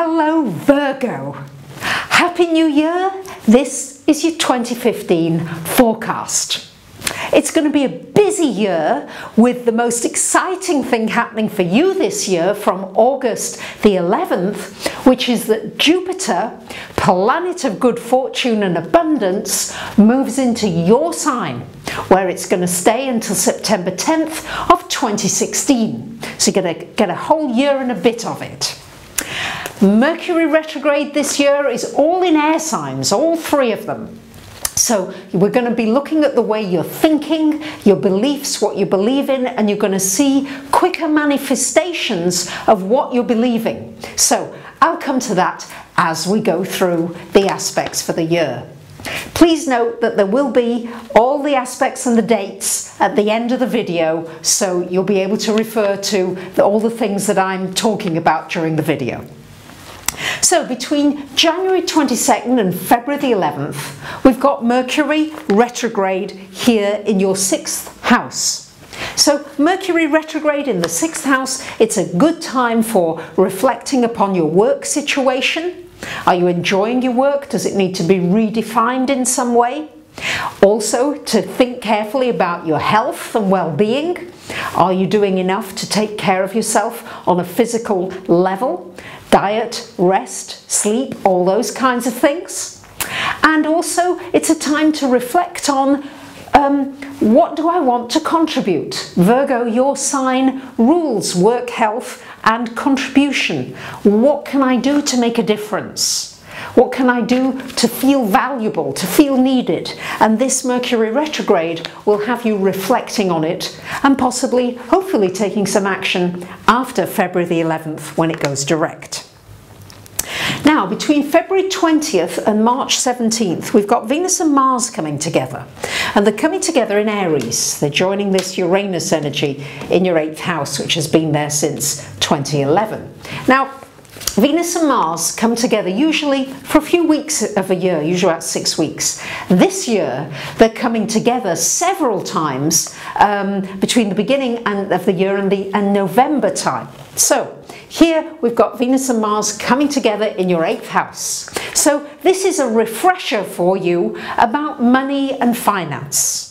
Hello Virgo! Happy New Year! This is your 2015 forecast. It's going to be a busy year with the most exciting thing happening for you this year from August the 11th, which is that Jupiter, planet of good fortune and abundance, moves into your sign, where it's going to stay until September 10th of 2016. So you're going to get a whole year and a bit of it. Mercury retrograde this year is all in air signs, all three of them. So we're going to be looking at the way you're thinking, your beliefs, what you believe in, and you're going to see quicker manifestations of what you're believing. So I'll come to that as we go through the aspects for the year. Please note that there will be all the aspects and the dates at the end of the video, so you'll be able to refer to all the things that I'm talking about during the video. So between January 22nd and February the 11th, we've got Mercury retrograde here in your 6th house. So Mercury retrograde in the 6th house, it's a good time for reflecting upon your work situation. Are you enjoying your work? Does it need to be redefined in some way? Also, to think carefully about your health and well-being. Are you doing enough to take care of yourself on a physical level? Diet, rest, sleep, all those kinds of things. And also, it's a time to reflect on what do I want to contribute? Virgo, your sign rules work, health, and contribution. What can I do to make a difference? What can I do to feel valuable, to feel needed? And this Mercury retrograde will have you reflecting on it and possibly, hopefully, taking some action after February the 11th when it goes direct. Now, between February 20th and March 17th, we've got Venus and Mars coming together. And they're coming together in Aries. They're joining this Uranus energy in your 8th house, which has been there since 2011. Now, Venus and Mars come together usually for a few weeks of a year, usually about 6 weeks. This year, they're coming together several times between the beginning of the year and November time. So here we've got Venus and Mars coming together in your 8th house. So this is a refresher for you about money and finance.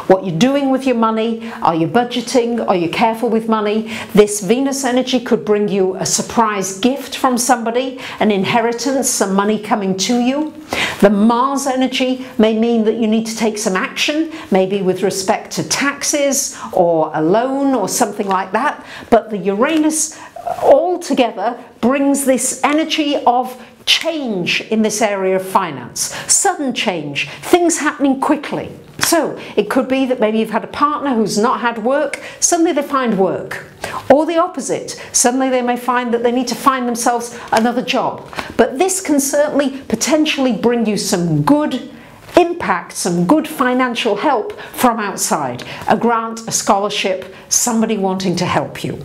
What you're doing with your money, are you budgeting, are you careful with money? This Venus energy could bring you a surprise gift from somebody, an inheritance, some money coming to you. The Mars energy may mean that you need to take some action, maybe with respect to taxes or a loan or something like that. But the Uranus all together brings this energy of change in this area of finance, sudden change, things happening quickly. So it could be that maybe you've had a partner who's not had work, suddenly they find work. Or the opposite, suddenly they may find that they need to find themselves another job. But this can certainly potentially bring you some good impact, some good financial help from outside. A grant, a scholarship, somebody wanting to help you.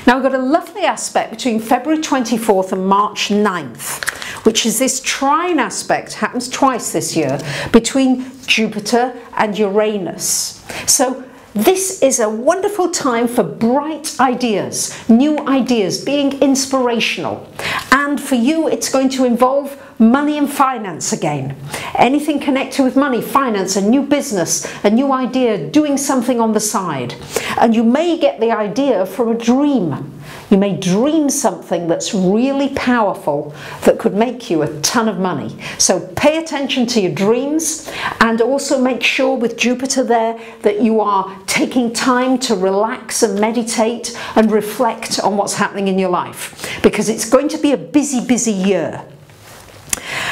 Now we've got a lovely aspect between February 24th and March 9th, which is this trine aspect, happens twice this year, between Jupiter and Uranus. So this is a wonderful time for bright ideas, new ideas, being inspirational. And for you, it's going to involve money and finance again. Anything connected with money, finance, a new business, a new idea, doing something on the side. And you may get the idea from a dream. You may dream something that's really powerful that could make you a ton of money. So pay attention to your dreams, and also make sure with Jupiter there that you are taking time to relax and meditate and reflect on what's happening in your life, because it's going to be a busy, busy year.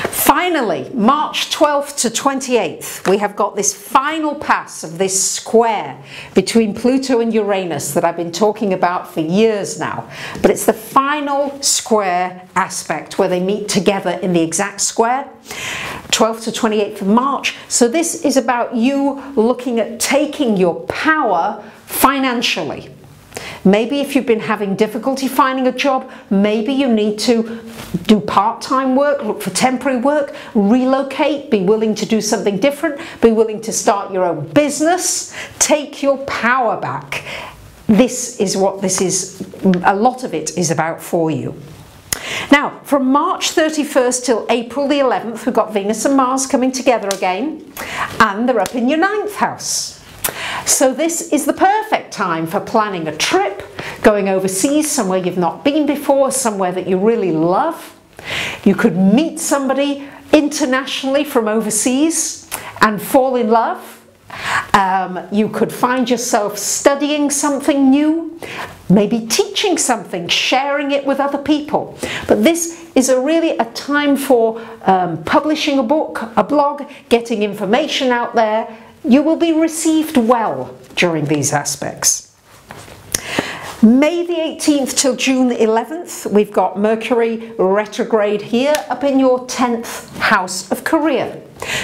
Finally, March 12th to 28th, we have got this final pass of this square between Pluto and Uranus that I've been talking about for years now. But it's the final square aspect where they meet together in the exact square, 12th to 28th of March. So this is about you looking at taking your power financially. Maybe if you've been having difficulty finding a job, maybe you need to do part-time work, look for temporary work, relocate, be willing to do something different, be willing to start your own business, take your power back. This is what this is, a lot of it is about for you. Now, from March 31st till April the 11th, we've got Venus and Mars coming together again, and they're up in your 9th house. So this is the perfect time for planning a trip, going overseas, somewhere you've not been before, somewhere that you really love. You could meet somebody internationally from overseas and fall in love. You could find yourself studying something new, maybe teaching something, sharing it with other people. But this is really a time for publishing a book, a blog, getting information out there. You will be received well during these aspects. May the 18th till June the 11th, we've got Mercury retrograde here up in your 10th house of career.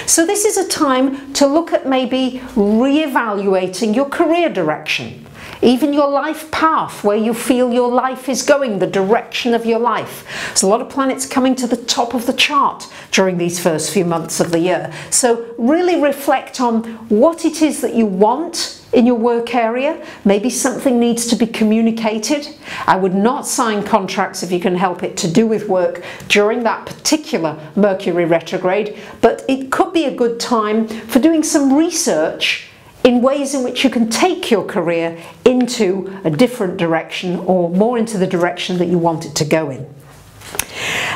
So this is a time to look at maybe re-evaluating your career direction, even your life path, where you feel your life is going, the direction of your life. There's a lot of planets coming to the top of the chart during these first few months of the year. So really reflect on what it is that you want in your work area. Maybe something needs to be communicated. I would not sign contracts, if you can help it, to do with work during that particular Mercury retrograde, but it could be a good time for doing some research in ways in which you can take your career into a different direction, or more into the direction that you want it to go in.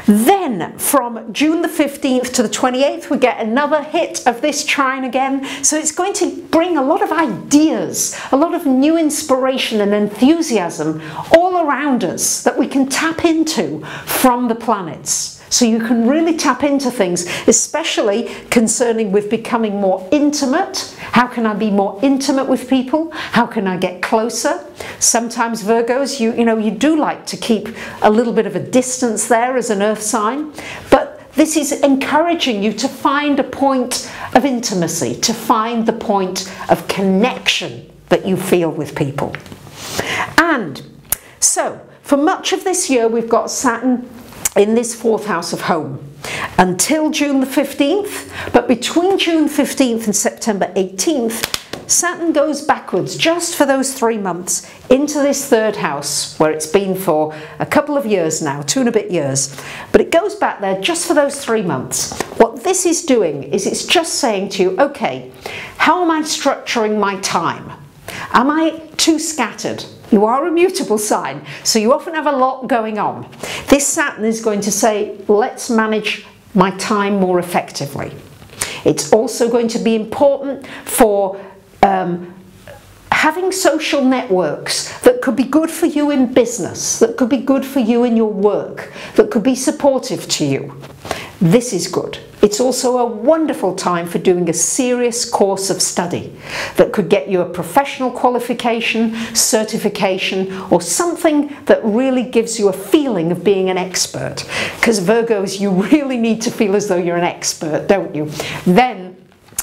Then from June the 15th to the 28th, we get another hit of this trine again. So it's going to bring a lot of ideas, a lot of new inspiration and enthusiasm all around us that we can tap into from the planets. So you can really tap into things, especially concerning with becoming more intimate. How can I be more intimate with people? How can I get closer? Sometimes Virgos, you do like to keep a little bit of a distance there as an earth sign, but this is encouraging you to find a point of intimacy, to find the point of connection that you feel with people. And so for much of this year, we've got Saturn in this 4th house of home until June the 15th, but between June 15th and September 18th, Saturn goes backwards just for those 3 months into this 3rd house, where it's been for a couple of years now, 2 and a bit years, but it goes back there just for those 3 months. What this is doing is it's just saying to you, okay, how am I structuring my time? Am I too scattered? You are a mutable sign, so you often have a lot going on. This Saturn is going to say, let's manage my time more effectively. It's also going to be important for having social networks that could be good for you in business, that could be good for you in your work, that could be supportive to you. This is good. It's also a wonderful time for doing a serious course of study that could get you a professional qualification, certification, or something that really gives you a feeling of being an expert. Because Virgos, you really need to feel as though you're an expert, don't you? Then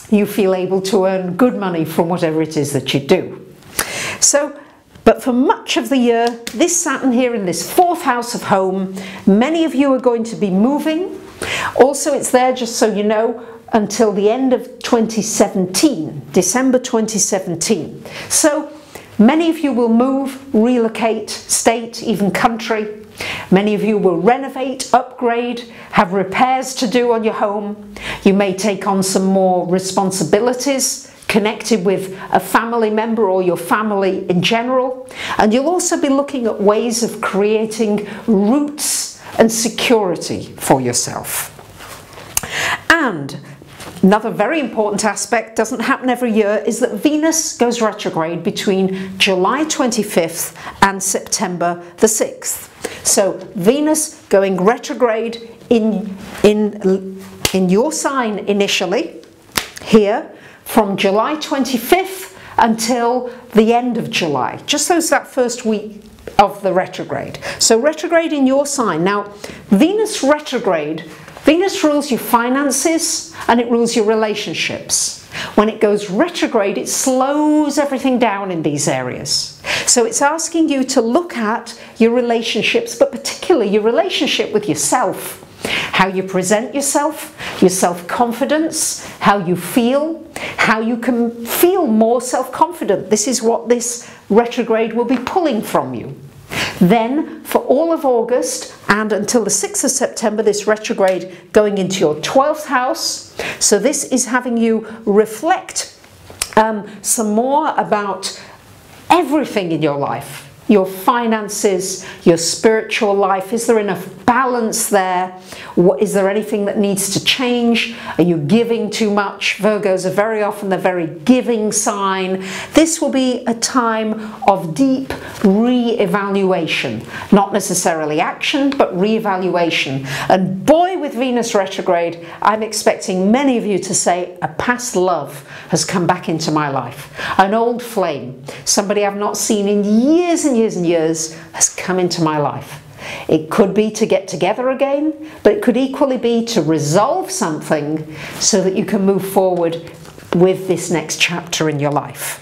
you feel able to earn good money from whatever it is that you do. So, but for much of the year, this Saturn here in this 4th house of home, many of you are going to be moving. Also, it's there, just so you know, until the end of 2017, December 2017. So many of you will move, relocate, state, even country. Many of you will renovate, upgrade, have repairs to do on your home. You may take on some more responsibilities connected with a family member or your family in general. And you'll also be looking at ways of creating roots and security for yourself. And another very important aspect, doesn't happen every year, is that Venus goes retrograde between July 25th and September the 6th. So Venus going retrograde in your sign initially, here, from July 25th until the end of July, just that first week of the retrograde. So retrograde in your sign. Now, Venus retrograde, Venus rules your finances and it rules your relationships. When it goes retrograde, it slows everything down in these areas. So it's asking you to look at your relationships, but particularly your relationship with yourself. How you present yourself, your self-confidence, how you feel, how you can feel more self-confident. This is what this retrograde will be pulling from you. Then for all of August and until the 6th of September, this retrograde going into your 12th house. So this is having you reflect some more about everything in your life. Your finances, your spiritual life. Is there enough balance there? Is there anything that needs to change? Are you giving too much? Virgos are very often the very giving sign. This will be a time of deep re-evaluation. Not necessarily action, but re-evaluation. And boy, with Venus retrograde, I'm expecting many of you to say, a past love has come back into my life. An old flame, somebody I've not seen in years and years and years has come into my life. It could be to get together again, but it could equally be to resolve something so that you can move forward with this next chapter in your life.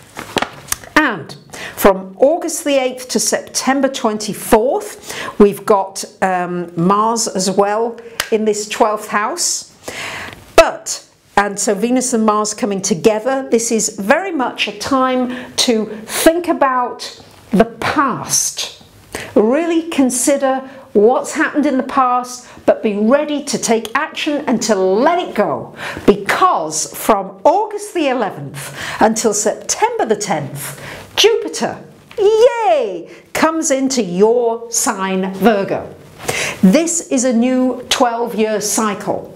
And from August the 8th to September 24th, we've got Mars as well in this 12th house. And so Venus and Mars coming together, this is very much a time to think about the past. Really consider what's happened in the past, but be ready to take action and to let it go. Because from August the 11th until September the 10th, Jupiter, yay, comes into your sign Virgo. This is a new 12-year cycle.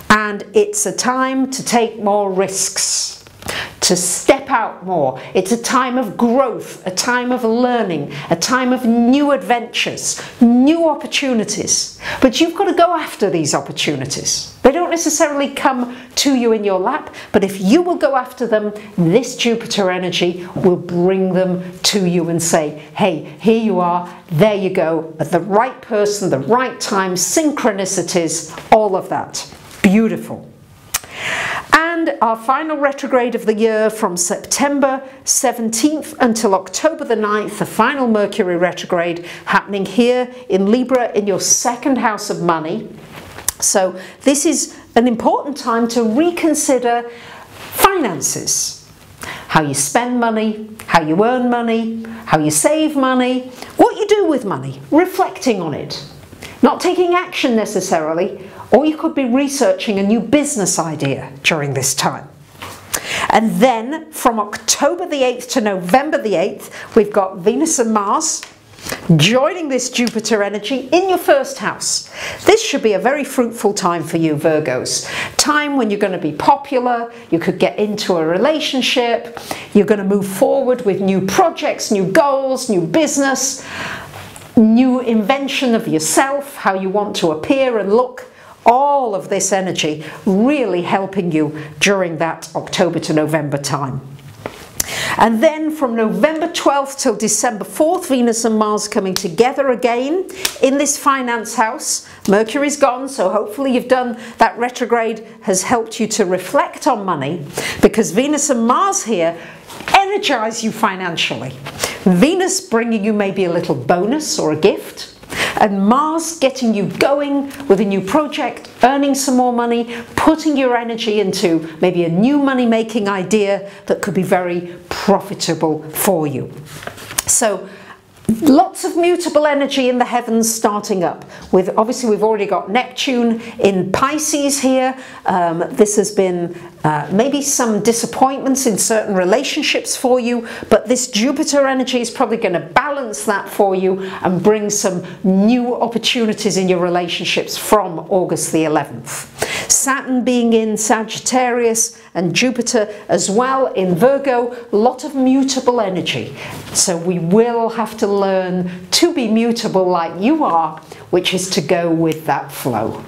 And it's a time to take more risks, to step out more. It's a time of growth, a time of learning, a time of new adventures, new opportunities. But you've got to go after these opportunities. They don't necessarily come to you in your lap, but if you will go after them, this Jupiter energy will bring them to you and say, hey, here you are, there you go, at the right person, the right time, synchronicities, all of that. Beautiful. And our final retrograde of the year from September 17th until October the 9th, the final Mercury retrograde happening here in Libra in your second house of money. So this is an important time to reconsider finances. How you spend money, how you earn money, how you save money, what you do with money, reflecting on it. Not taking action necessarily, or you could be researching a new business idea during this time. And then from October the 8th to November the 8th, we've got Venus and Mars joining this Jupiter energy in your first house. This should be a very fruitful time for you, Virgos. Time when you're going to be popular, you could get into a relationship, you're going to move forward with new projects, new goals, new business, new invention of yourself, how you want to appear and look. All of this energy really helping you during that October to November time. And then from November 12th till December 4th, Venus and Mars coming together again in this finance house. Mercury's gone, so hopefully you've done that retrograde has helped you to reflect on money, because Venus and Mars here energize you financially. Venus bringing you maybe a little bonus or a gift, and Mars getting you going with a new project, earning some more money, putting your energy into maybe a new money-making idea that could be very profitable for you. So lots of mutable energy in the heavens starting up. With obviously we've already got Neptune in Pisces here. This has been maybe some disappointments in certain relationships for you, but this Jupiter energy is probably going to balance that for you and bring some new opportunities in your relationships from August the 11th. Saturn being in Sagittarius and Jupiter as well in Virgo, a lot of mutable energy. So we will have to learn to be mutable like you are, which is to go with that flow.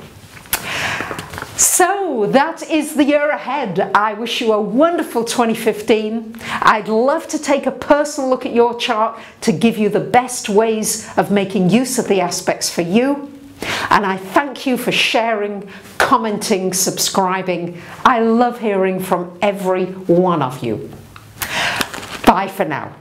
So that is the year ahead. I wish you a wonderful 2015. I'd love to take a personal look at your chart to give you the best ways of making use of the aspects for you. And I thank you for sharing, commenting, subscribing. I love hearing from every one of you. Bye for now.